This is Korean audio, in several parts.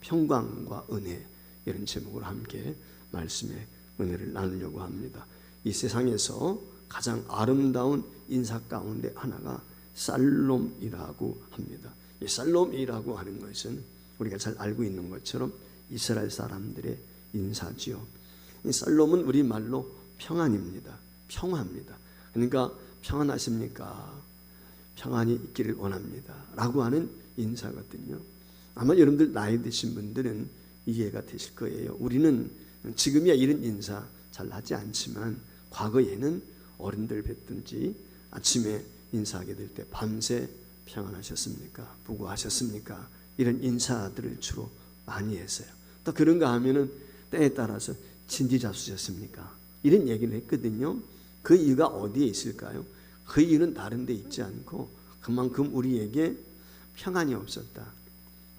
평강과 은혜, 이런 제목으로 함께 말씀의 은혜를 나누려고 합니다. 이 세상에서 가장 아름다운 인사 가운데 하나가 살롬이라고 합니다. 이 살롬이라고 하는 것은 우리가 잘 알고 있는 것처럼 이스라엘 사람들의 인사지요. 이 살롬은 우리말로 평안입니다. 평화입니다. 그러니까 평안하십니까? 평안이 있기를 원합니다 라고 하는 인사거든요. 아마 여러분들 나이 드신 분들은 이해가 되실 거예요. 우리는 지금이야 이런 인사 잘 하지 않지만 과거에는 어른들 뵙든지 아침에 인사하게 될 때 밤새 평안하셨습니까? 부고하셨습니까? 이런 인사들을 주로 많이 했어요. 또 그런가 하면은 때에 따라서 진지자수셨습니까? 이런 얘기를 했거든요. 그 이유가 어디에 있을까요? 그 이유는 다른 데 있지 않고 그만큼 우리에게 평안이 없었다.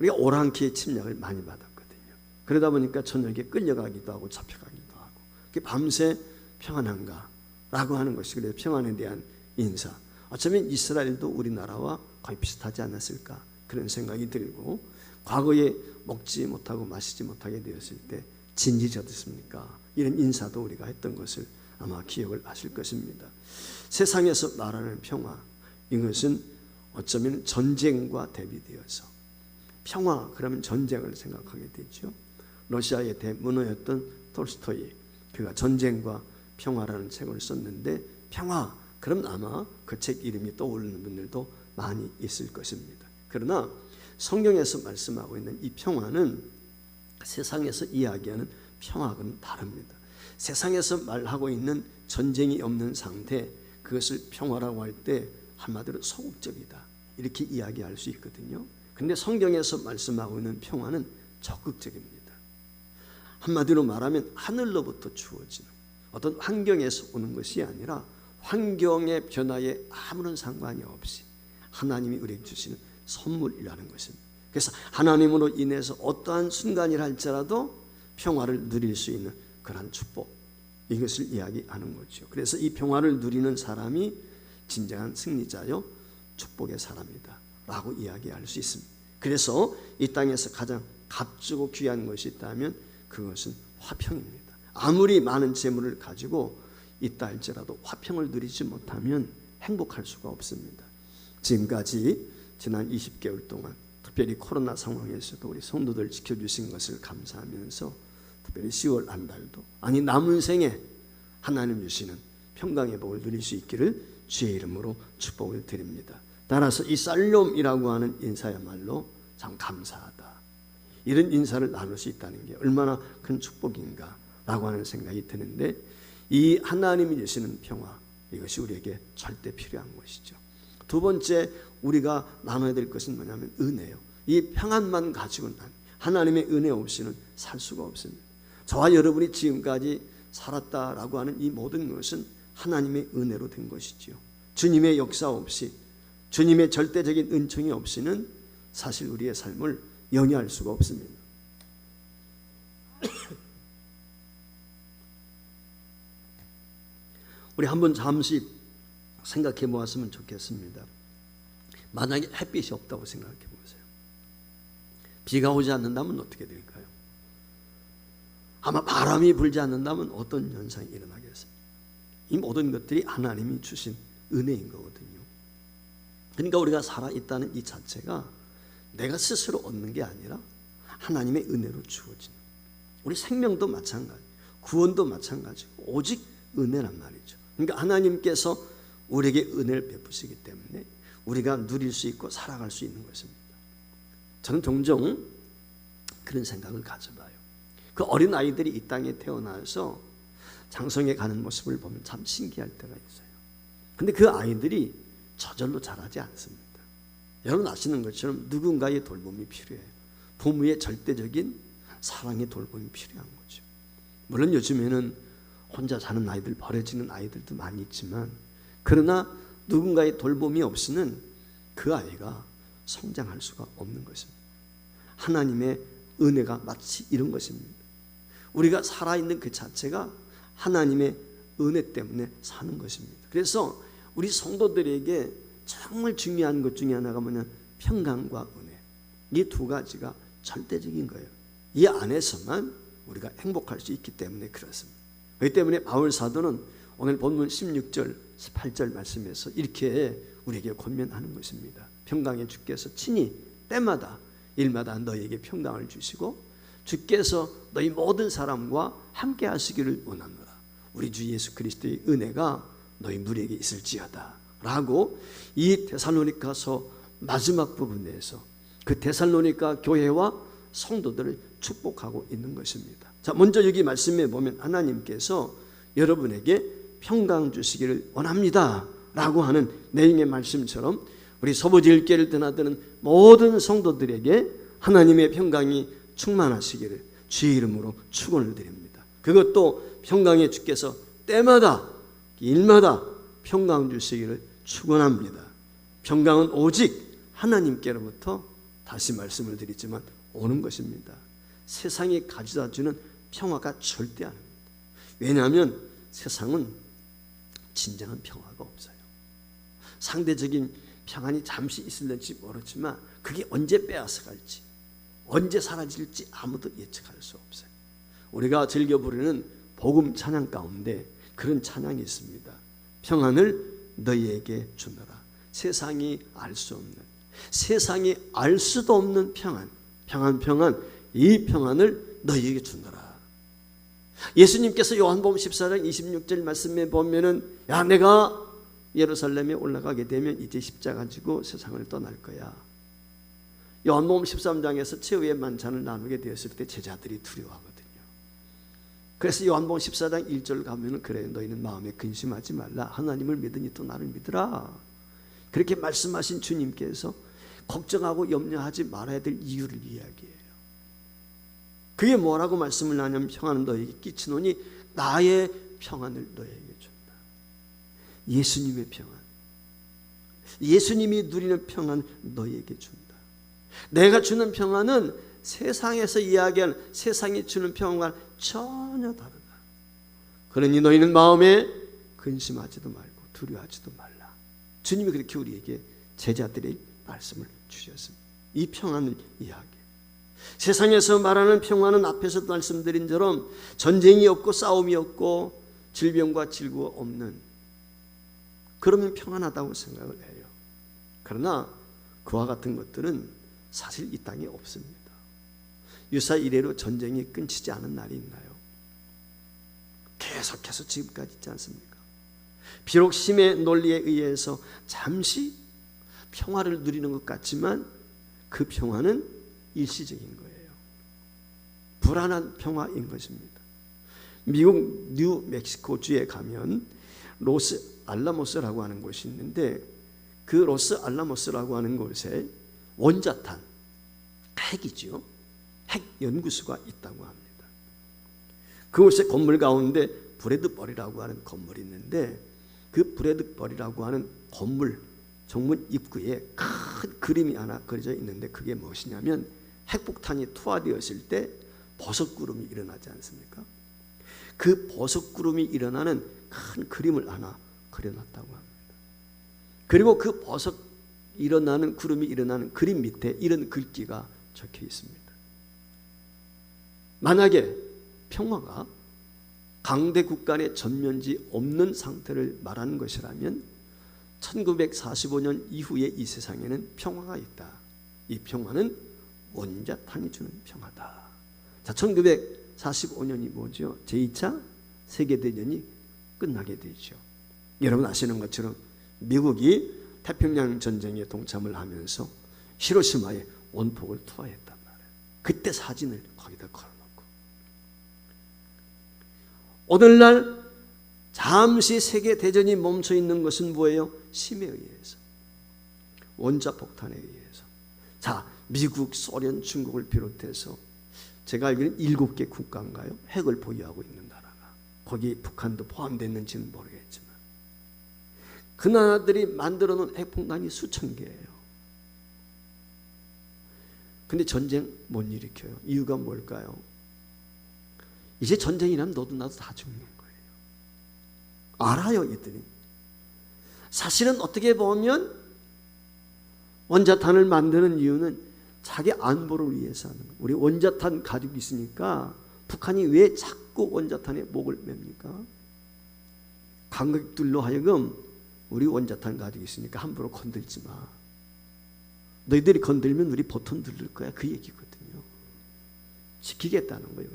우리가 오랑캐의 침략을 많이 받았거든요. 그러다 보니까 저녁에 끌려가기도 하고 잡혀가기도 하고 밤새 평안한가? 라고 하는 것이 그래서 평안에 대한 인사. 어쩌면 이스라엘도 우리나라와 거의 비슷하지 않았을까 그런 생각이 들고 과거에 먹지 못하고 마시지 못하게 되었을 때 진지자셨습니까? 이런 인사도 우리가 했던 것을 아마 기억을 하실 것입니다. 세상에서 말하는 평화, 이것은 어쩌면 전쟁과 대비되어서 평화 그러면 전쟁을 생각하게 되죠. 러시아의 대문호였던 톨스토이, 그가 전쟁과 평화라는 책을 썼는데 평화 그럼 아마 그 책 이름이 떠오르는 분들도 많이 있을 것입니다. 그러나 성경에서 말씀하고 있는 이 평화는 세상에서 이야기하는 평화와는 다릅니다. 세상에서 말하고 있는 전쟁이 없는 상태, 그것을 평화라고 할 때 한마디로 소극적이다 이렇게 이야기할 수 있거든요. 그런데 성경에서 말씀하고 있는 평화는 적극적입니다. 한마디로 말하면 하늘로부터 주어지는 어떤 환경에서 오는 것이 아니라 환경의 변화에 아무런 상관이 없이 하나님이 우리에게 주시는 선물이라는 것입니다. 그래서 하나님으로 인해서 어떠한 순간이라 할지라도 평화를 누릴 수 있는 그러한 축복, 이것을 이야기하는 거죠. 그래서 이 평화를 누리는 사람이 진정한 승리자요 축복의 사람이다 라고 이야기할 수 있습니다. 그래서 이 땅에서 가장 값주고 귀한 것이 있다면 그것은 화평입니다. 아무리 많은 재물을 가지고 있다 할지라도 화평을 누리지 못하면 행복할 수가 없습니다. 지금까지 지난 20개월 동안 특별히 코로나 상황에서도 우리 성도들 지켜주신 것을 감사하면서 특별히 10월 한 달도 아니 남은 생에 하나님 주시는 평강의 복을 누릴 수 있기를 주의 이름으로 축복을 드립니다. 따라서 이 살롬이라고 하는 인사야말로 참 감사하다. 이런 인사를 나눌 수 있다는 게 얼마나 큰 축복인가 라고 하는 생각이 드는데 이 하나님이 주시는 평화, 이것이 우리에게 절대 필요한 것이죠. 두 번째 우리가 나눠야 될 것은 뭐냐면 은혜요. 이 평안만 가지고는 하나님의 은혜 없이는 살 수가 없습니다. 저와 여러분이 지금까지 살았다라고 하는 이 모든 것은 하나님의 은혜로 된 것이지요. 주님의 역사 없이, 주님의 절대적인 은총이 없이는 사실 우리의 삶을 영위할 수가 없습니다. 우리 한번 잠시 생각해 보았으면 좋겠습니다. 만약에 햇빛이 없다고 생각해 보세요. 비가 오지 않는다면 어떻게 될까요? 아마 바람이 불지 않는다면 어떤 현상이 일어나겠어요? 이 모든 것들이 하나님이 주신 은혜인 거거든요. 그러니까 우리가 살아있다는 이 자체가 내가 스스로 얻는 게 아니라 하나님의 은혜로 주어지는, 우리 생명도 마찬가지, 구원도 마찬가지고 오직 은혜란 말이죠. 그러니까 하나님께서 우리에게 은혜를 베푸시기 때문에 우리가 누릴 수 있고 살아갈 수 있는 것입니다. 저는 종종 그런 생각을 가져봐요. 그 어린 아이들이 이 땅에 태어나서 장성에 가는 모습을 보면 참 신기할 때가 있어요. 근데 그 아이들이 저절로 자라지 않습니다. 여러분 아시는 것처럼 누군가의 돌봄이 필요해요. 부모의 절대적인 사랑의 돌봄이 필요한 거죠. 물론 요즘에는 혼자 사는 아이들, 버려지는 아이들도 많이 있지만, 그러나 누군가의 돌봄이 없이는 그 아이가 성장할 수가 없는 것입니다. 하나님의 은혜가 마치 이런 것입니다. 우리가 살아있는 그 자체가 하나님의 은혜 때문에 사는 것입니다. 그래서 우리 성도들에게 정말 중요한 것 중에 하나가 뭐냐, 평강과 은혜. 이 두 가지가 절대적인 거예요. 이 안에서만 우리가 행복할 수 있기 때문에 그렇습니다. 그렇기 때문에 바울 사도는 오늘 본문 16절, 18절 말씀에서 이렇게 우리에게 권면하는 것입니다. 평강의 주께서 친히 때마다 일마다 너희에게 평강을 주시고 주께서 너희 모든 사람과 함께 하시기를 원하노라. 우리 주 예수 그리스도의 은혜가 너희 무리에게 있을지어다 라고 이 데살로니가서 마지막 부분에서 그 데살로니가 교회와 성도들을 축복하고 있는 것입니다. 자, 먼저 여기 말씀에 보면 하나님께서 여러분에게 평강 주시기를 원합니다 라고 하는 내용의 말씀처럼 우리 서부지일교회를 드나드는 모든 성도들에게 하나님의 평강이 충만하시기를 주의 이름으로 축원을 드립니다. 그것도 평강의 주께서 때마다 일마다 평강 주시기를 축원합니다. 평강은 오직 하나님께로부터 다시 말씀을 드리지만 오는 것입니다. 세상이 가져다 주는 평화가 절대 아닙니다. 왜냐하면 세상은 진정한 평화가 없어요. 상대적인 평안이 잠시 있을지 모르지만 그게 언제 빼앗아 갈지, 언제 사라질지 아무도 예측할 수 없어요. 우리가 즐겨 부르는 복음 찬양 가운데 그런 찬양이 있습니다. 평안을 너희에게 주노라. 세상이 알 수 없는, 세상이 알 수도 없는 평안, 평안, 이 평안을 너희에게 주노라. 예수님께서 요한복음 14장 26절 말씀에 보면은 야, 내가 예루살렘에 올라가게 되면 이제 십자가 지고 세상을 떠날 거야. 요한복음 13장에서 최후의 만찬을 나누게 되었을 때 제자들이 두려워하거든요. 그래서 요한복음 14장 1절 가면은 그래, 너희는 마음에 근심하지 말라. 하나님을 믿으니 또 나를 믿으라. 그렇게 말씀하신 주님께서 걱정하고 염려하지 말아야 될 이유를 이야기해요. 그게 뭐라고 말씀을 하냐면 평안은 너에게 끼치노니 나의 평안을 너에게 준다. 예수님의 평안, 예수님이 누리는 평안을 너에게 준다. 내가 주는 평안은 세상에서 이야기하는 세상이 주는 평안과 전혀 다르다. 그러니 너희는 마음에 근심하지도 말고 두려워하지도 말라. 주님이 그렇게 우리에게 제자들의 말씀을 주셨습니다. 이 평안을 이야기해요. 세상에서 말하는 평화는 앞에서도 말씀드린 처럼 전쟁이 없고 싸움이 없고 질병과 질구가 없는, 그러면 평안하다고 생각을 해요. 그러나 그와 같은 것들은 사실 이 땅에 없습니다. 유사 이래로 전쟁이 끊이지 않은 날이 있나요? 계속해서 지금까지 있지 않습니까? 비록 힘의 논리에 의해서 잠시 평화를 누리는 것 같지만 그 평화는 일시적인 거예요. 불안한 평화인 것입니다. 미국 뉴멕시코주에 가면 로스 알라모스라고 하는 곳이 있는데 그 로스 알라모스라고 하는 곳에 원자탄, 핵이죠. 핵 연구소가 있다고 합니다. 그곳의 건물 가운데 브래드버리라고 하는 건물이 있는데 그 브래드버리라고 하는 건물 정문 입구에 큰 그림이 하나 그려져 있는데 그게 무엇이냐면 핵폭탄이 투하되었을 때 버섯구름이 일어나지 않습니까? 그 버섯구름이 일어나는 큰 그림을 하나 그려놨다고 합니다. 그리고 그 버섯 일어나는 구름이 일어나는 그림 밑에 이런 글귀가 적혀 있습니다. 만약에 평화가 강대국 간의 전면지 없는 상태를 말하는 것이라면 1945년 이후에 이 세상에는 평화가 있다. 이 평화는 원자탄이 주는 평화다. 자, 1945년이 뭐죠? 제2차 세계대전이 끝나게 되죠. 여러분 아시는 것처럼 미국이 태평양 전쟁에 동참을 하면서 히로시마에 원폭을 투하했단 말이에요. 그때 사진을 거기다 걸어놓고 오늘날 잠시 세계대전이 멈춰 있는 것은 뭐예요? 힘에 의해서, 원자폭탄에 의해서. 자, 미국, 소련, 중국을 비롯해서 제가 알기로는 7개 국가인가요? 핵을 보유하고 있는 나라가. 거기 북한도 포함됐는지는 모르겠지만 그 나라들이 만들어 놓은 핵폭탄이 수천 개예요. 근데 전쟁 못 일으켜요. 이유가 뭘까요? 이제 전쟁이라면 너도 나도 다 죽는 거예요. 알아요, 이들이. 사실은 어떻게 보면 원자탄을 만드는 이유는 자기 안보를 위해서 하는 거예요. 우리 원자탄 가지고 있으니까 북한이 왜 자꾸 원자탄에 목을 맵니까? 강국들로 하여금 우리 원자탄 가지고 있으니까 함부로 건들지 마. 너희들이 건들면 우리 보통 들릴 거야. 그 얘기거든요. 지키겠다는 거예요.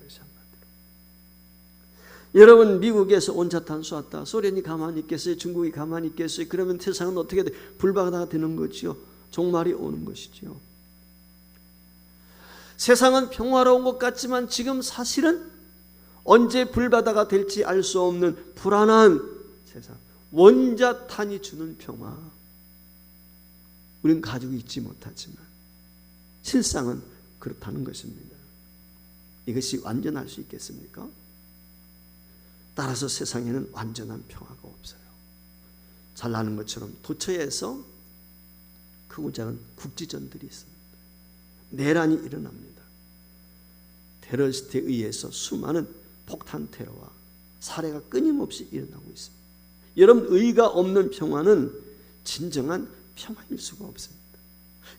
여러분, 미국에서 원자탄 쏘았다. 소련이 가만히 있겠어요? 중국이 가만히 있겠어요? 그러면 세상은 어떻게 돼? 불바다가 되는 거지요. 종말이 오는 것이지요. 세상은 평화로운 것 같지만 지금 사실은 언제 불바다가 될지 알 수 없는 불안한 세상. 원자탄이 주는 평화. 우리는 가지고 있지 못하지만 실상은 그렇다는 것입니다. 이것이 완전할 수 있겠습니까? 따라서 세상에는 완전한 평화가 없어요. 잘 아는 것처럼 도처에서 크고 작은 국지전들이 있습니다. 내란이 일어납니다. 테러리스트에 의해서 수많은 폭탄 테러와 살해가 끊임없이 일어나고 있습니다. 여러분, 의가 없는 평화는 진정한 평화일 수가 없습니다.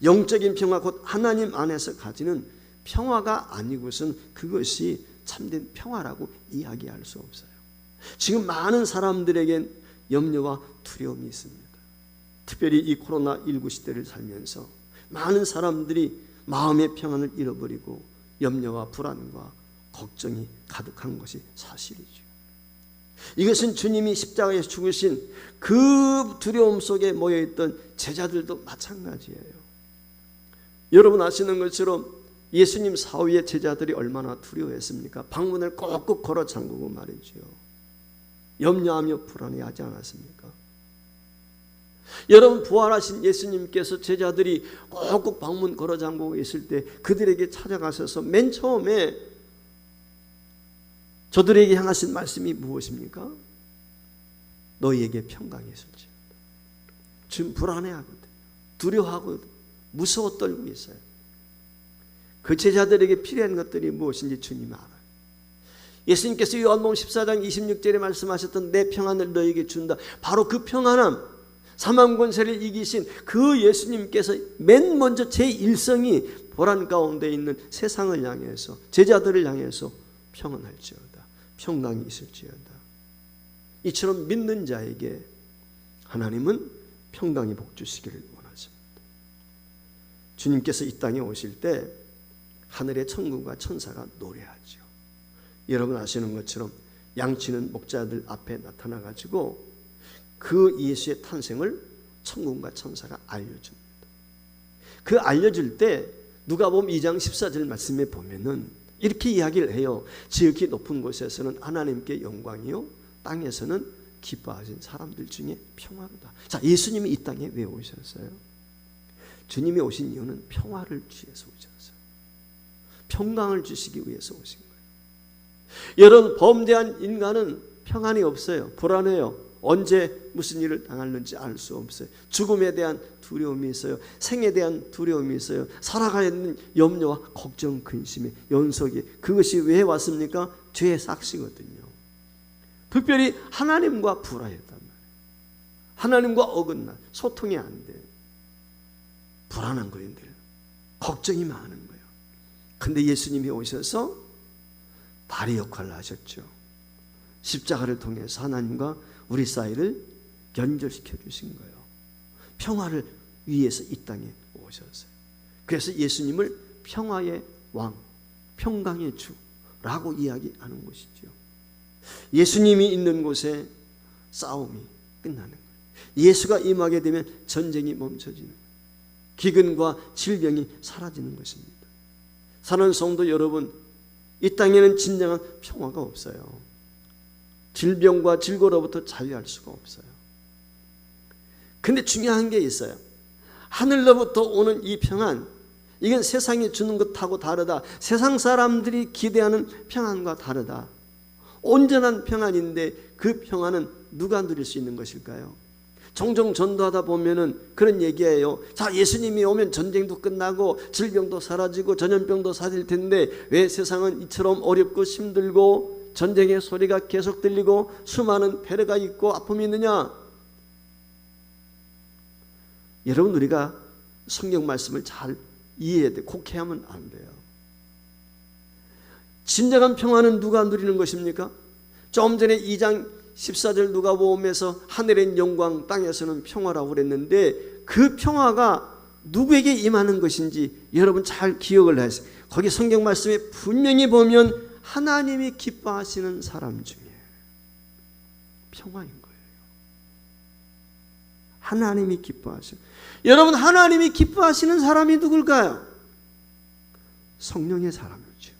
영적인 평화, 곧 하나님 안에서 가지는 평화가 아니고선 그것이 참된 평화라고 이야기할 수 없어요. 지금 많은 사람들에겐 염려와 두려움이 있습니다. 특별히 이 코로나19 시대를 살면서 많은 사람들이 마음의 평안을 잃어버리고 염려와 불안과 걱정이 가득한 것이 사실이죠. 이것은 주님이 십자가에서 죽으신 그 두려움 속에 모여있던 제자들도 마찬가지예요. 여러분 아시는 것처럼 예수님 사후에 제자들이 얼마나 두려워했습니까? 방문을 꼭꼭 걸어 잠그고 말이지요. 염려하며 불안해하지 않았습니까? 여러분, 부활하신 예수님께서 제자들이 꼭꼭 방문 걸어 잠그고 있을 때 그들에게 찾아가셔서 맨 처음에 저들에게 향하신 말씀이 무엇입니까? 너희에게 평강이 있을지어다. 지금 불안해하거든, 두려워하거든, 무서워 떨고 있어요. 그 제자들에게 필요한 것들이 무엇인지 주님이 알아요. 예수님께서 요한복음 14장 26절에 말씀하셨던 내 평안을 너희에게 준다. 바로 그 평안함, 사망 권세를 이기신 그 예수님께서 맨 먼저 제1성이 보란 가운데 있는 세상을 향해서, 제자들을 향해서 평안할지어다, 평강이 있을지어다. 이처럼 믿는 자에게 하나님은 평강이 복주시기를 원하십니다. 주님께서 이 땅에 오실 때 하늘의 천군과 천사가 노래하죠. 여러분 아시는 것처럼 양치는 목자들 앞에 나타나가지고 그 예수의 탄생을 천군과 천사가 알려줍니다. 그 알려줄 때 누가복음 2장 14절 말씀에 보면은 이렇게 이야기를 해요. 지극히 높은 곳에서는 하나님께 영광이요, 땅에서는 기뻐하신 사람들 중에 평화로다. 자, 예수님이 이 땅에 왜 오셨어요? 주님이 오신 이유는 평화를 위해서 오셨어요. 평강을 주시기 위해서 오신 거예요. 여러분, 범죄한 인간은 평안이 없어요. 불안해요. 언제 무슨 일을 당할는지 알 수 없어요. 죽음에 대한 두려움이 있어요. 생에 대한 두려움이 있어야 살아가는 염려와 걱정, 근심의 연속이. 그것이 왜 왔습니까? 죄의 삭시거든요. 특별히 하나님과 불화했단 말이에요. 하나님과 어긋나 소통이 안 돼. 불안한 거인들, 걱정이 많은 거예요. 근데 예수님이 오셔서 다리 역할을 하셨죠. 십자가를 통해서 하나님과 우리 사이를 연결시켜 주신 거예요. 평화를 위해서 이 땅에 오셨어요. 그래서 예수님을 평화의 왕, 평강의 주라고 이야기하는 것이죠. 예수님이 있는 곳에 싸움이 끝나는 거예요. 예수가 임하게 되면 전쟁이 멈춰지는 거예요. 기근과 질병이 사라지는 것입니다. 사랑하는 성도 여러분, 이 땅에는 진정한 평화가 없어요. 질병과 질고로부터 자유할 수가 없어요. 근데 중요한 게 있어요. 하늘로부터 오는 이 평안, 이건 세상이 주는 것하고 다르다. 세상 사람들이 기대하는 평안과 다르다. 온전한 평안인데 그 평안은 누가 누릴 수 있는 것일까요? 종종 전도하다 보면은 그런 얘기예요. 자, 예수님이 오면 전쟁도 끝나고 질병도 사라지고 전염병도 사라질 텐데 왜 세상은 이처럼 어렵고 힘들고 전쟁의 소리가 계속 들리고 수많은 폐해가 있고 아픔이 있느냐? 여러분, 우리가 성경 말씀을 잘 이해해야 돼. 곡해하면 안 돼요. 진정한 평화는 누가 누리는 것입니까? 좀 전에 2장 14절 누가복음에서 하늘의 영광 땅에서는 평화라고 그랬는데 그 평화가 누구에게 임하는 것인지 여러분 잘 기억을 하세요. 거기 성경 말씀에 분명히 보면 하나님이 기뻐하시는 사람 중에 평화인 거예요. 하나님이 기뻐하시는, 여러분 하나님이 기뻐하시는 사람이 누굴까요? 성령의 사람이죠.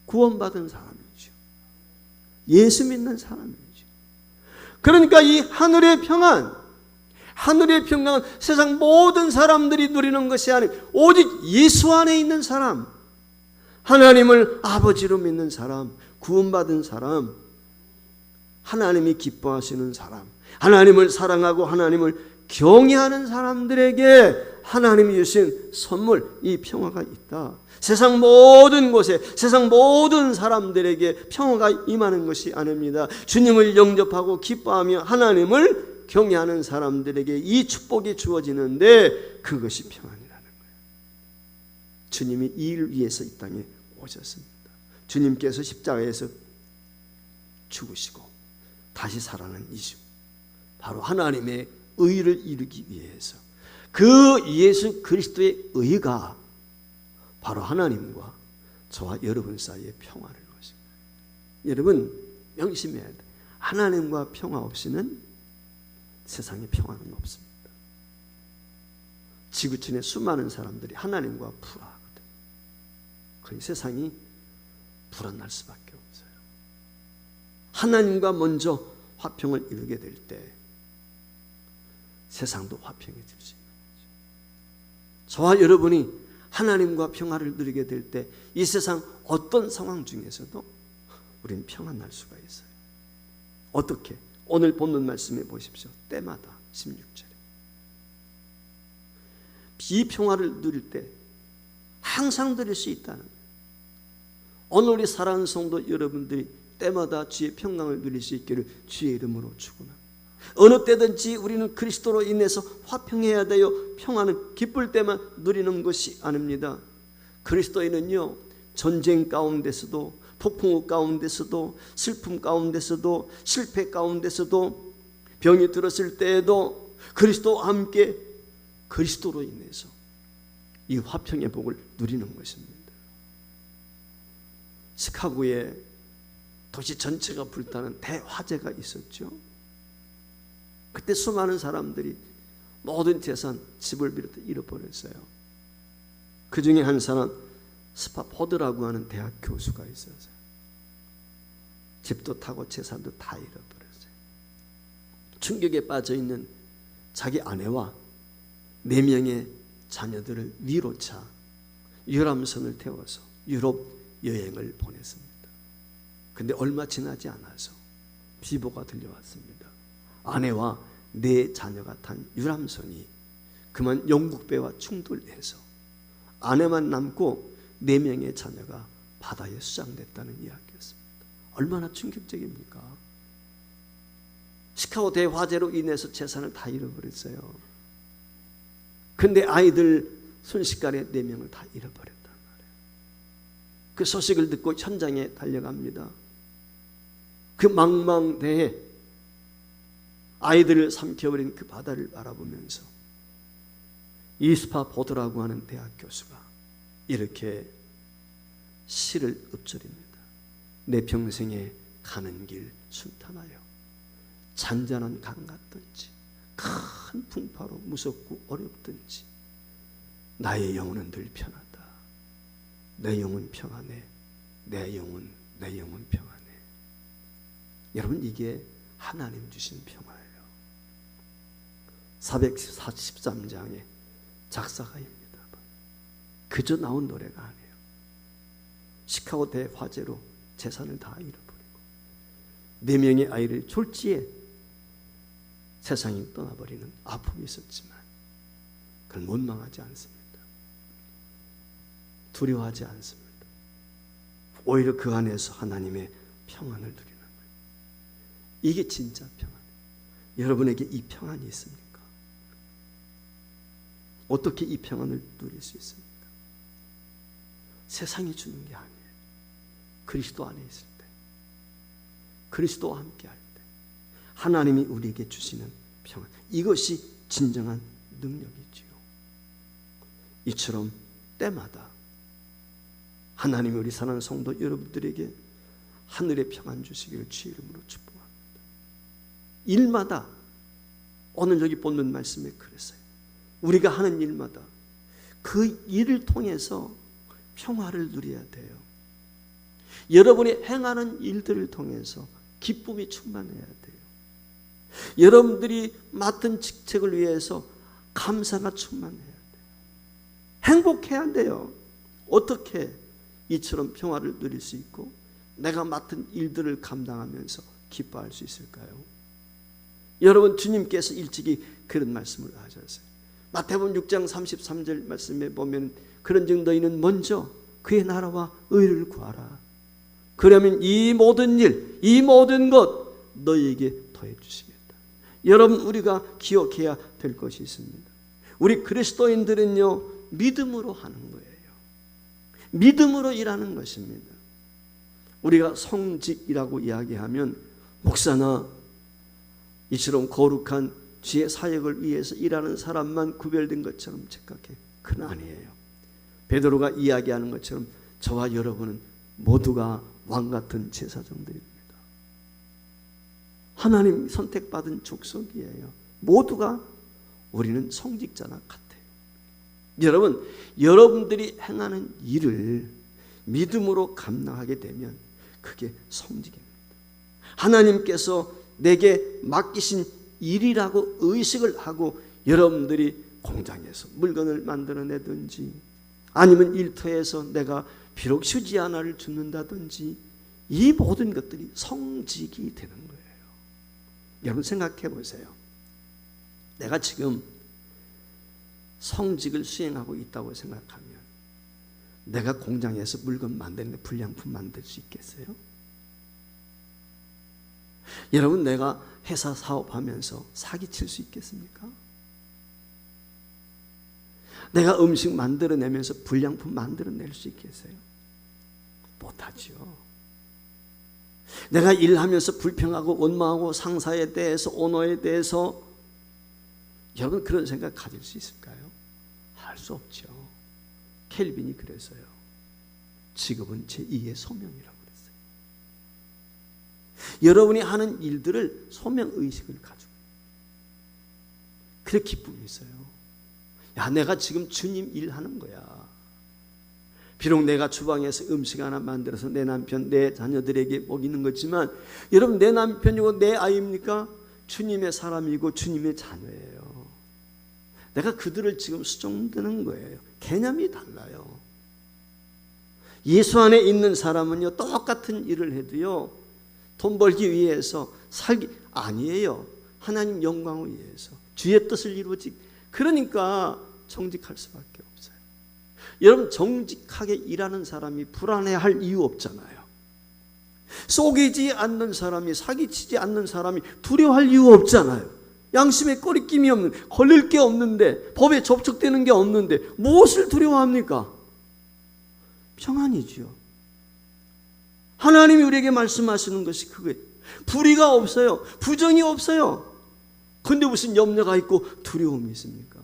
구원받은 사람이죠. 예수 믿는 사람이죠. 그러니까 이 하늘의 평안, 하늘의 평강은 세상 모든 사람들이 누리는 것이 아니고 오직 예수 안에 있는 사람, 하나님을 아버지로 믿는 사람, 구원받은 사람, 하나님이 기뻐하시는 사람, 하나님을 사랑하고 하나님을 경외하는 사람들에게 하나님이 주신 선물, 이 평화가 있다. 세상 모든 곳에, 세상 모든 사람들에게 평화가 임하는 것이 아닙니다. 주님을 영접하고 기뻐하며 하나님을 경외하는 사람들에게 이 축복이 주어지는데 그것이 평안이라는 거예요. 주님이 이 일을 위해서 이 땅에 오셨습니다. 주님께서 십자가에서 죽으시고 다시 살아난 이유, 바로 하나님의 의를 이루기 위해서, 그 예수 그리스도의 의가 바로 하나님과 저와 여러분 사이의 평화를 것입니다. 여러분 명심해야 돼. 하나님과 평화 없이는 세상에 평화는 없습니다. 지구촌에 수많은 사람들이 하나님과 불화하거든. 그러니 세상이 불안할 수밖에 없어요. 하나님과 먼저 화평을 이루게 될 때 세상도 화평해질 수 있는 거죠. 저와 여러분이 하나님과 평화를 누리게 될 때 이 세상 어떤 상황 중에서도 우리는 평안할 수가 있어요. 어떻게? 오늘 본문 말씀해 보십시오. 때마다 16절에 비평화를 누릴 때 항상 누릴 수 있다는 거예요. 오늘 우리 사랑하는 성도 여러분들이 때마다 주의 평강을 누릴 수 있기를 주의 이름으로 축원합니다. 어느 때든지 우리는 그리스도로 인해서 화평해야 돼요. 평화는 기쁠 때만 누리는 것이 아닙니다. 그리스도인은요, 전쟁 가운데서도, 폭풍우 가운데서도, 슬픔 가운데서도, 실패 가운데서도, 병이 들었을 때에도 그리스도와 함께 그리스도로 인해서 이 화평의 복을 누리는 것입니다. 시카고에 도시 전체가 불타는 대화재가 있었죠. 그때 수많은 사람들이 모든 재산, 집을 비롯해 잃어버렸어요. 그 중에 한 사람, 스파포드라고 하는 대학 교수가 있었어요. 집도 타고 재산도 다 잃어버렸어요. 충격에 빠져있는 자기 아내와 4명의 자녀들을 위로차 유람선을 태워서 유럽 여행을 보냈습니다. 근데 얼마 지나지 않아서 비보가 들려왔습니다. 아내와 4 자녀가 탄 유람선이 그만 영국배와 충돌해서 아내만 남고 4명의 자녀가 바다에 수장됐다는 이야기였습니다. 얼마나 충격적입니까? 시카고 대화재로 인해서 재산을 다 잃어버렸어요. 근데 아이들 순식간에 4명을 다 잃어버렸단 말이에요. 그 소식을 듣고 현장에 달려갑니다. 그 망망대해 아이들을 삼켜버린 그 바다를 바라보면서 스파포드라고 하는 대학 교수가 이렇게 시를 읊조립니다. 내 평생에 가는 길 순탄하여 잔잔한 강 같든지 큰 풍파로 무섭고 어렵든지 나의 영혼은 늘 편하다. 내 영혼 평안해. 내 영혼 평안해. 여러분, 이게 하나님 주신 평화예요. 443장의 작사가입니다. 그저 나온 노래가 아니에요. 시카고 대화재로 재산을 다 잃어버리고 4명의 아이를 졸지에 세상이 떠나버리는 아픔이 있었지만 그건 원망하지 않습니다. 두려워하지 않습니다. 오히려 그 안에서 하나님의 평안을 누리는 거예요. 이게 진짜 평안이에요. 여러분에게 이 평안이 있습니까? 어떻게 이 평안을 누릴 수 있습니까? 세상이 주는 게 아니에요. 그리스도 안에 있을 때, 그리스도와 함께 할 때 하나님이 우리에게 주시는 평안, 이것이 진정한 능력이지요. 이처럼 때마다 하나님이 우리 사랑하는 성도 여러분들에게 하늘의 평안 주시기를 주의 이름으로 축복합니다. 일마다 오늘 여기 본문 말씀에 그랬어요. 우리가 하는 일마다 그 일을 통해서 평화를 누려야 돼요. 여러분이 행하는 일들을 통해서 기쁨이 충만해야 돼요. 여러분들이 맡은 직책을 위해서 감사가 충만해야 돼요. 행복해야 돼요. 어떻게 이처럼 평화를 누릴 수 있고 내가 맡은 일들을 감당하면서 기뻐할 수 있을까요? 여러분, 주님께서 일찍이 그런 말씀을 하셨어요. 마태복음 6장 33절 말씀에 보면 그런즉 너희는 먼저 그의 나라와 의를 구하라. 그러면 이 모든 일, 이 모든 것 너희에게 더해 주시겠다. 여러분, 우리가 기억해야 될 것이 있습니다. 우리 그리스도인들은요, 믿음으로 하는 거예요. 믿음으로 일하는 것입니다. 우리가 성직이라고 이야기하면 목사나 이처럼 거룩한 주의 사역을 위해서 일하는 사람만 구별된 것처럼 착각해. 그건 아니에요. 베드로가 이야기하는 것처럼 저와 여러분은 모두가 왕같은 제사장들입니다. 하나님 선택받은 족속이에요. 모두가 우리는 성직자나 같아요. 여러분, 여러분들이 행하는 일을 믿음으로 감당하게 되면 그게 성직입니다. 하나님께서 내게 맡기신 일이라고 의식을 하고 여러분들이 공장에서 물건을 만들어내든지 아니면 일터에서 내가 비록 휴지 하나를 줍는다든지 이 모든 것들이 성직이 되는 거예요. 여러분 생각해 보세요. 내가 지금 성직을 수행하고 있다고 생각하면 내가 공장에서 물건 만드는데 불량품 만들 수 있겠어요? 여러분, 내가 회사 사업하면서 사기칠 수 있겠습니까? 내가 음식 만들어내면서 불량품 만들어낼 수 있겠어요? 못하죠. 내가 일하면서 불평하고 원망하고 상사에 대해서 오너에 대해서 여러분 그런 생각 가질 수 있을까요? 할 수 없죠. 켈빈이 그래서요, 직업은 제2의 소명이라고 그랬어요. 여러분이 하는 일들을 소명의식을 가지고 그래 기쁨이 있어요. 야, 내가 지금 주님 일하는 거야. 비록 내가 주방에서 음식 하나 만들어서 내 남편, 내 자녀들에게 먹이는 거지만 여러분, 내 남편이고 내 아이입니까? 주님의 사람이고 주님의 자녀예요. 내가 그들을 지금 수종드는 거예요. 개념이 달라요. 예수 안에 있는 사람은요, 똑같은 일을 해도요, 돈 벌기 위해서 살기 아니에요. 하나님 영광을 위해서 주의 뜻을 이루지. 그러니까 정직할 수밖에 없어요. 여러분, 정직하게 일하는 사람이 불안해할 이유 없잖아요. 속이지 않는 사람이, 사기치지 않는 사람이 두려워할 이유 없잖아요. 양심에 꺼리낌이 없는, 걸릴 게 없는데, 법에 접촉되는 게 없는데 무엇을 두려워합니까? 평안이지요. 하나님이 우리에게 말씀하시는 것이 그거예요. 불의가 없어요. 부정이 없어요. 그런데 무슨 염려가 있고 두려움이 있습니까?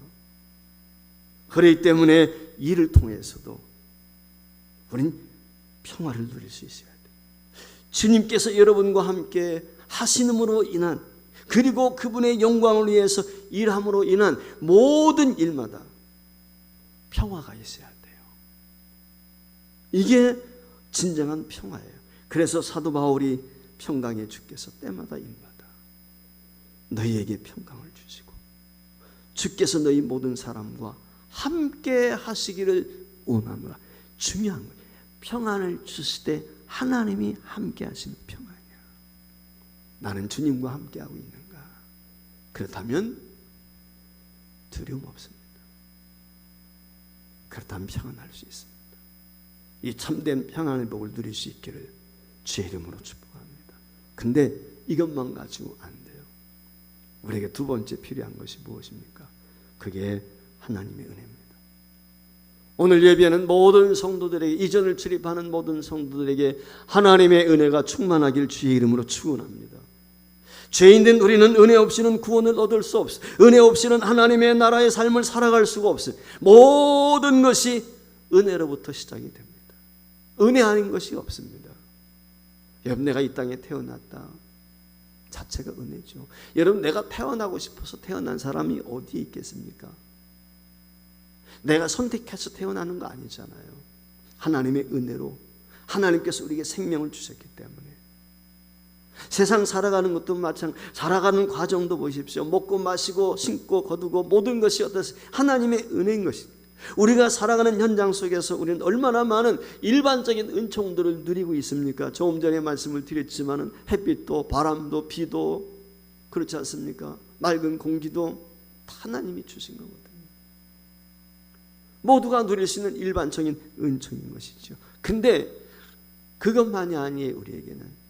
그렇기 때문에 이를 통해서도 우린 평화를 누릴 수 있어야 돼요. 주님께서 여러분과 함께 하시는으로 인한, 그리고 그분의 영광을 위해서 일함으로 인한 모든 일마다 평화가 있어야 돼요. 이게 진정한 평화예요. 그래서 사도 바울이 평강의 주께서 때마다 일마다 너희에게 평강을 주시고 주께서 너희 모든 사람과 함께 하시기를 원하노라. 중요한 거예요. 평안을 주실 때 하나님이 함께 하시는 평안이야. 나는 주님과 함께 하고 있는가? 그렇다면 두려움 없습니다. 그렇다면 평안할 수 있습니다. 이 참된 평안의 복을 누릴 수 있기를 주의 이름으로 축복합니다. 근데 이것만 가지고 안 돼요. 우리에게 두 번째 필요한 것이 무엇입니까? 그게 하나님의 은혜입니다. 오늘 예배하는 모든 성도들에게, 이전을 출입하는 모든 성도들에게 하나님의 은혜가 충만하길 주의 이름으로 축원합니다. 죄인된 우리는 은혜 없이는 구원을 얻을 수 없어요. 은혜 없이는 하나님의 나라의 삶을 살아갈 수가 없어요. 모든 것이 은혜로부터 시작이 됩니다. 은혜 아닌 것이 없습니다. 여러분, 내가 이 땅에 태어났다 자체가 은혜죠. 여러분, 내가 태어나고 싶어서 태어난 사람이 어디에 있겠습니까? 내가 선택해서 태어나는 거 아니잖아요. 하나님의 은혜로 하나님께서 우리에게 생명을 주셨기 때문에. 세상 살아가는 것도 마찬가지, 살아가는 과정도 보십시오. 먹고 마시고 신고 거두고 모든 것이 어떠세요? 하나님의 은혜인 것입니다. 우리가 살아가는 현장 속에서 우리는 얼마나 많은 일반적인 은총들을 누리고 있습니까? 조금 전에 말씀을 드렸지만은 햇빛도 바람도 비도 그렇지 않습니까? 맑은 공기도 다 하나님이 주신 거거든요. 모두가 누릴 수 있는 일반적인 은총인 것이죠. 근데 그것만이 아니에요. 우리에게는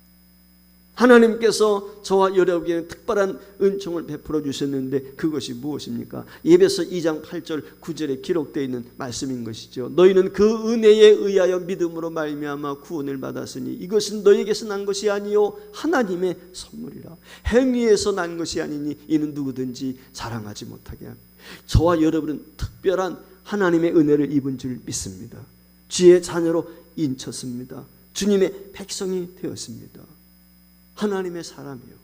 하나님께서 저와 여러분에게 특별한 은총을 베풀어 주셨는데 그것이 무엇입니까? 에베소 2장 8절 9절에 기록되어 있는 말씀인 것이죠. 너희는 그 은혜에 의하여 믿음으로 말미암아 구원을 받았으니 이것은 너희에게서 난 것이 아니요 하나님의 선물이라. 행위에서 난 것이 아니니 이는 누구든지 자랑하지 못하게 합니다. 저와 여러분은 특별한 하나님의 은혜를 입은 줄 믿습니다. 주의 자녀로 인쳤습니다. 주님의 백성이 되었습니다. 하나님의 사람이요,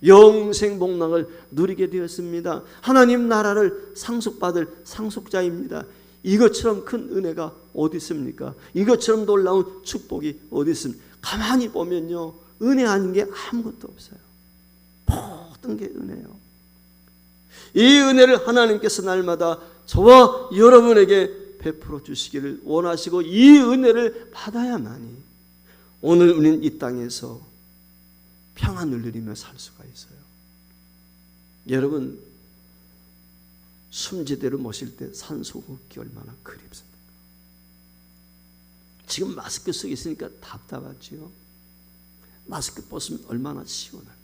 영생 복락을 누리게 되었습니다. 하나님 나라를 상속받을 상속자입니다. 이것처럼 큰 은혜가 어디 있습니까? 이것처럼 놀라운 축복이 어디 있습니까? 가만히 보면요, 은혜 아닌 게 아무것도 없어요. 모든 게 은혜요. 이 은혜를 하나님께서 날마다 저와 여러분에게 베풀어 주시기를 원하시고 이 은혜를 받아야만이 오늘 우리는 이 땅에서 평안을 누리며 살 수가 있어요. 여러분, 숨지대로 모실 때 산소호흡기 얼마나 그립습니까? 지금 마스크 쓰고 있으니까 답답하지요. 마스크 벗으면 얼마나 시원할까.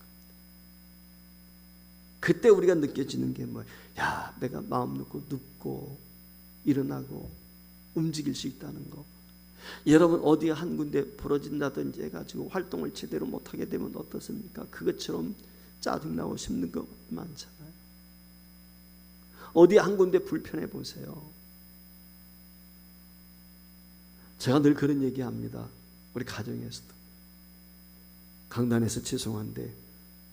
그때 우리가 느껴지는 게 뭐예요? 야, 내가 마음 놓고 눕고 일어나고 움직일 수 있다는 거. 여러분, 어디 한 군데 부러진다든지 해가지고 활동을 제대로 못하게 되면 어떻습니까? 그것처럼 짜증나고 힘든 거 많잖아요. 어디 한 군데 불편해 보세요. 제가 늘 그런 얘기합니다. 우리 가정에서도. 강단에서 죄송한데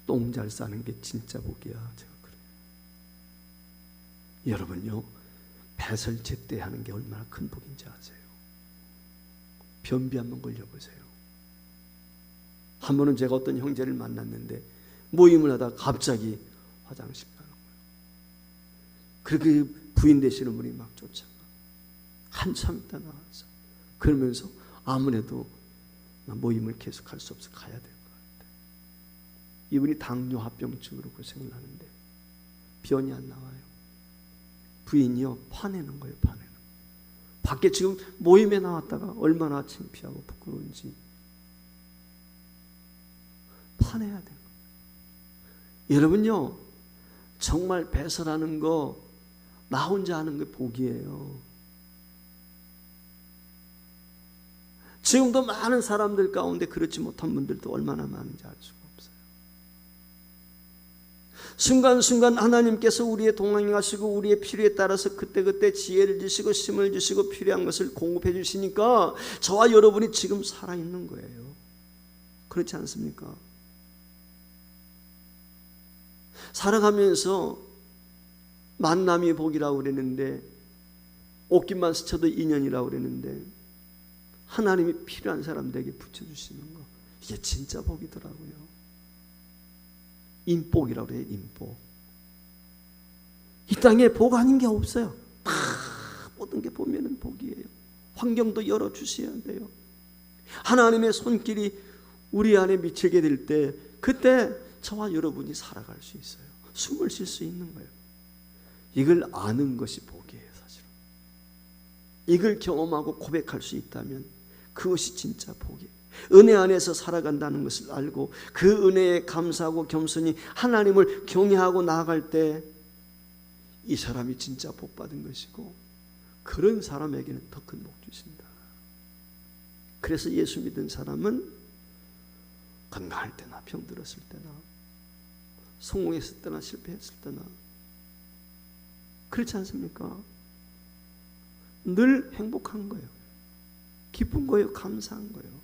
똥 잘 싸는 게 진짜 복이야. 제가 그래요. 여러분요, 배설 제때하는 게 얼마나 큰 복인지 아세요? 변비 한번 걸려보세요. 한 번은 제가 어떤 형제를 만났는데 모임을 하다가 갑자기 화장실 가는 거예요. 그렇게 부인 되시는 분이 막 쫓아가. 한참 있다 나와서 그러면서 아무래도 모임을 계속할 수 없어 가야 될 것 같아요. 이분이 당뇨 합병증으로 고생을 하는데 변이 안 나와요. 부인이요, 화내는 거예요. 화내는 거예요. 밖에 지금 모임에 나왔다가 얼마나 창피하고 부끄러운지 화내야 돼요. 여러분요, 정말 배설하는 거 나 혼자 하는 게 복이에요. 지금도 많은 사람들 가운데 그렇지 못한 분들도 얼마나 많은지 알 수가 없어요. 순간순간 하나님께서 우리의 동행에 가시고 우리의 필요에 따라서 그때그때 지혜를 주시고 힘을 주시고 필요한 것을 공급해 주시니까 저와 여러분이 지금 살아있는 거예요. 그렇지 않습니까? 살아가면서 만남이 복이라고 그랬는데 옷깃만 스쳐도 인연이라고 그랬는데 하나님이 필요한 사람들에게 붙여주시는 거, 이게 진짜 복이더라고요. 인복이라고 그래요. 인복. 이 땅에 복 아닌 게 없어요. 다 모든 게 보면은 복이에요. 환경도 열어주셔야 돼요. 하나님의 손길이 우리 안에 미치게 될 때 그때 저와 여러분이 살아갈 수 있어요. 숨을 쉴 수 있는 거예요. 이걸 아는 것이 복이에요. 사실은 이걸 경험하고 고백할 수 있다면 그것이 진짜 복이에요. 은혜 안에서 살아간다는 것을 알고 그 은혜에 감사하고 겸손히 하나님을 경외하고 나아갈 때 이 사람이 진짜 복 받은 것이고 그런 사람에게는 더 큰 복 주신다. 그래서 예수 믿은 사람은 건강할 때나 병들었을 때나 성공했을 때나 실패했을 때나 그렇지 않습니까? 늘 행복한 거예요. 기쁜 거예요. 감사한 거예요.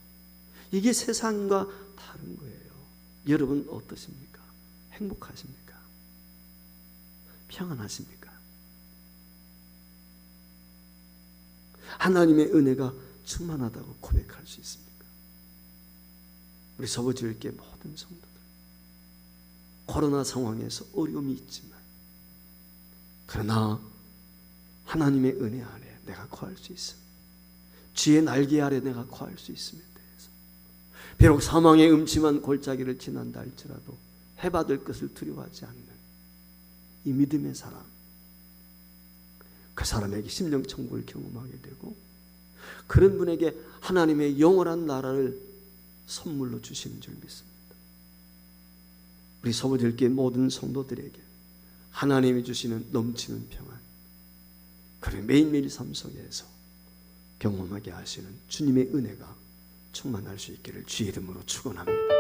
이게 세상과 다른 거예요. 여러분 어떠십니까? 행복하십니까? 평안하십니까? 하나님의 은혜가 충만하다고 고백할 수 있습니까? 우리 서버지을교회 모든 성도들 코로나 상황에서 어려움이 있지만 그러나 하나님의 은혜 아래 내가 거할 수 있습니다. 주의 날개 아래 내가 거할 수 있음에 대해서 비록 사망의 음침한 골짜기를 지난다 할지라도 해받을 것을 두려워하지 않는 이 믿음의 사람, 그 사람에게 심령천국을 경험하게 되고 그런 분에게 하나님의 영원한 나라를 선물로 주시는 줄 믿습니다. 우리 서부절교회 모든 성도들에게 하나님이 주시는 넘치는 평안, 그리고 매일매일 삶 속에서 경험하게 하시는 주님의 은혜가 충만할 수 있기를 주의 이름으로 축원합니다.